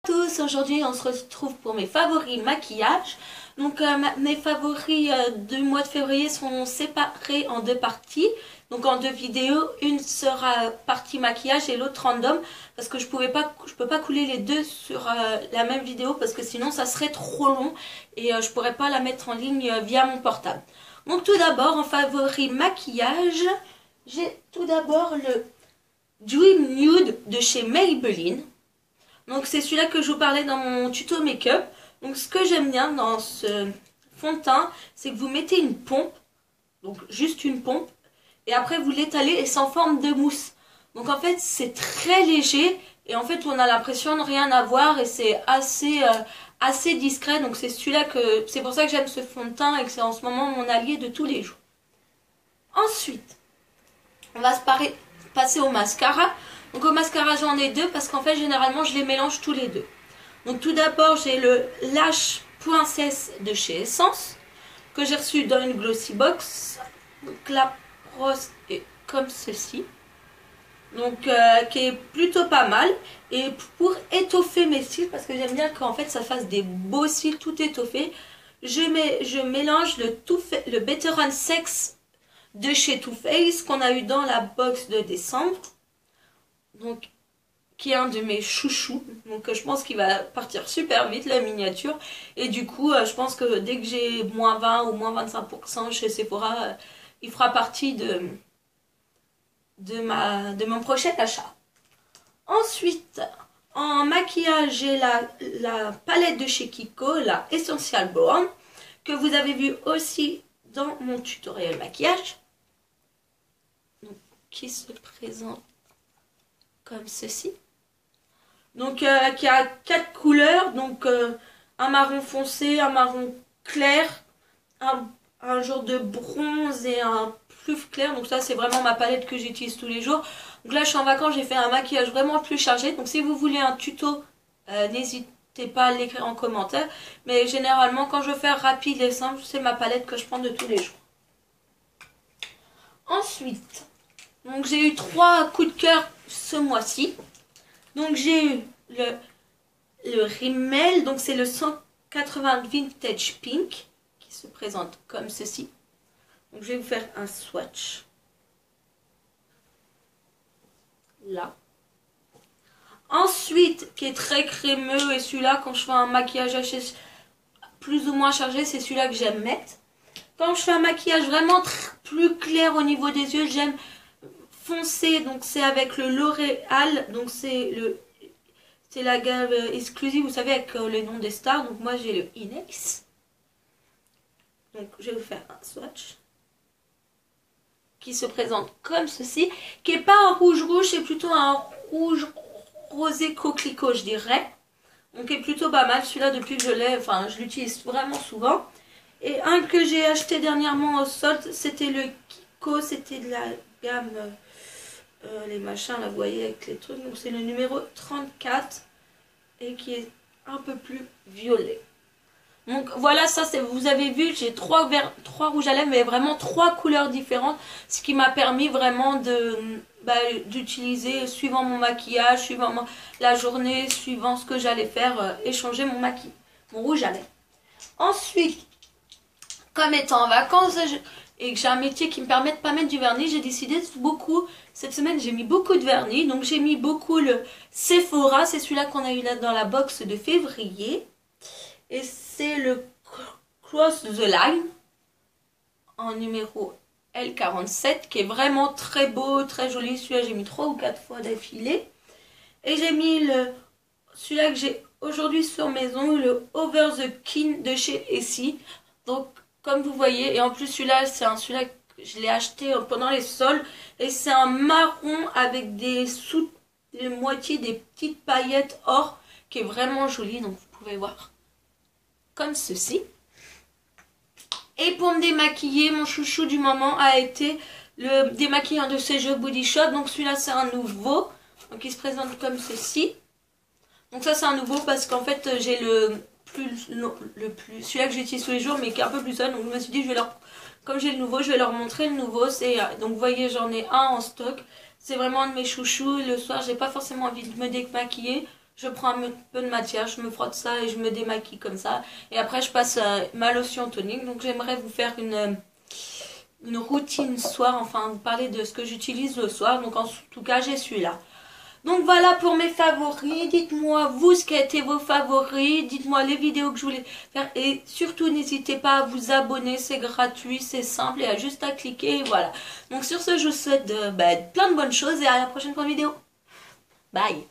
Tous, aujourd'hui on se retrouve pour mes favoris maquillage. Donc mes favoris du mois de février sont séparés en deux parties, donc en deux vidéos. Une sera partie maquillage et l'autre random, parce que je peux pas couler les deux sur la même vidéo parce que sinon ça serait trop long et je pourrais pas la mettre en ligne via mon portable. Donc tout d'abord en favori maquillage, j'ai tout d'abord le Dream Nude de chez Maybelline. Donc c'est celui-là que je vous parlais dans mon tuto make-up. Donc ce que j'aime bien dans ce fond de teint, c'est que vous mettez une pompe, donc juste une pompe, et après vous l'étalez et c'est en forme de mousse. Donc en fait c'est très léger et en fait on a l'impression de rien avoir et c'est assez discret. Donc c'est c'est pour ça que j'aime ce fond de teint et que c'est en ce moment mon allié de tous les jours. Ensuite, on va passer au mascara. Donc au mascara j'en ai deux parce qu'en fait généralement je les mélange tous les deux. Donc tout d'abord j'ai le Lash Princesse de chez Essence que j'ai reçu dans une glossy box. Donc la brosse est comme ceci. Donc qui est plutôt pas mal. Et pour étoffer mes cils, parce que j'aime bien qu'en fait ça fasse des beaux cils tout étoffés, je mélange le Better on Sex de chez Too Faced qu'on a eu dans la box de décembre. Donc qui est un de mes chouchous, donc je pense qu'il va partir super vite la miniature, et du coup je pense que dès que j'ai moins 20 ou moins 25% chez Sephora, il fera partie de mon prochain achat. Ensuite en maquillage j'ai la palette de chez Kiko, la Essential Brown, que vous avez vu aussi dans mon tutoriel maquillage, donc, qui se présente comme ceci. Donc qui a 4 couleurs, donc un marron foncé, un marron clair, un genre de bronze et un plus clair. Donc ça c'est vraiment ma palette que j'utilise tous les jours. Donc là je suis en vacances, j'ai fait un maquillage vraiment plus chargé. Donc si vous voulez un tuto, n'hésitez pas à l'écrire en commentaire. Mais généralement quand je veux faire rapide et simple, c'est ma palette que je prends de tous les jours. Ensuite, donc j'ai eu 3 coups de cœur ce mois-ci. Donc j'ai eu le Rimmel, donc c'est le 180 Vintage Pink qui se présente comme ceci. Donc je vais vous faire un swatch. Là. Ensuite, qui est très crémeux, et celui-là quand je fais un maquillage plus ou moins chargé, c'est celui-là que j'aime mettre. Quand je fais un maquillage vraiment plus clair au niveau des yeux, j'aime foncé, donc c'est avec le L'Oréal, donc c'est la gamme exclusive, vous savez, avec le nom des stars. Donc moi j'ai le Inex. Donc je vais vous faire un swatch qui se présente comme ceci, qui n'est pas un rouge rouge, c'est plutôt un rouge rosé coquelicot, je dirais. Donc qui est plutôt pas mal. Celui-là, depuis que je l'ai, enfin je l'utilise vraiment souvent. Et un que j'ai acheté dernièrement au solde, c'était le Kiko, c'était de la gamme les machins là, vous voyez, avec les trucs. Donc c'est le numéro 34 et qui est un peu plus violet. Donc voilà, ça c'est, vous avez vu, j'ai 3 rouges à lèvres, mais vraiment 3 couleurs différentes, ce qui m'a permis vraiment d'utiliser suivant mon maquillage, suivant la journée, suivant ce que j'allais faire, échanger mon rouge à lèvres. Ensuite, comme étant en vacances et que j'ai un métier qui me permet de ne pas mettre du vernis, j'ai décidé cette semaine j'ai mis beaucoup de vernis. Donc j'ai mis beaucoup le Sephora, c'est celui-là qu'on a eu là dans la box de février. Et c'est le Cross the Line en numéro L47 qui est vraiment très beau, très joli. Celui-là j'ai mis 3 ou 4 fois d'affilée. Et j'ai mis celui-là que j'ai aujourd'hui sur mes ongles, le Over the Kin de chez Essie. Donc comme vous voyez, et en plus celui-là, celui-là que je l'ai acheté pendant les soldes, et c'est un marron avec des moitié des petites paillettes or, qui est vraiment joli, donc vous pouvez voir, comme ceci. Et pour me démaquiller, mon chouchou du moment a été le démaquillant de chez Body Shop, donc celui-là c'est un nouveau, donc il se présente comme ceci. Donc ça c'est un nouveau parce qu'en fait j'ai celui-là que j'utilise tous les jours mais qui est un peu plus seul, donc je me suis dit comme j'ai le nouveau, je vais leur montrer le nouveau. Donc vous voyez, j'en ai un en stock, c'est vraiment un de mes chouchous. Le soir j'ai pas forcément envie de me démaquiller, Je prends un peu de matière, je me frotte ça et je me démaquille comme ça. Et après, je passe ma lotion tonique. Donc, j'aimerais vous faire une routine soir, enfin, vous parler de ce que j'utilise le soir. Donc, en tout cas, j'ai celui-là. Donc voilà pour mes favoris, dites-moi vous ce qui a été vos favoris, dites-moi les vidéos que je voulais faire et surtout n'hésitez pas à vous abonner, c'est gratuit, c'est simple et juste à cliquer et voilà. Donc sur ce je vous souhaite plein de bonnes choses et à la prochaine vidéo. Bye.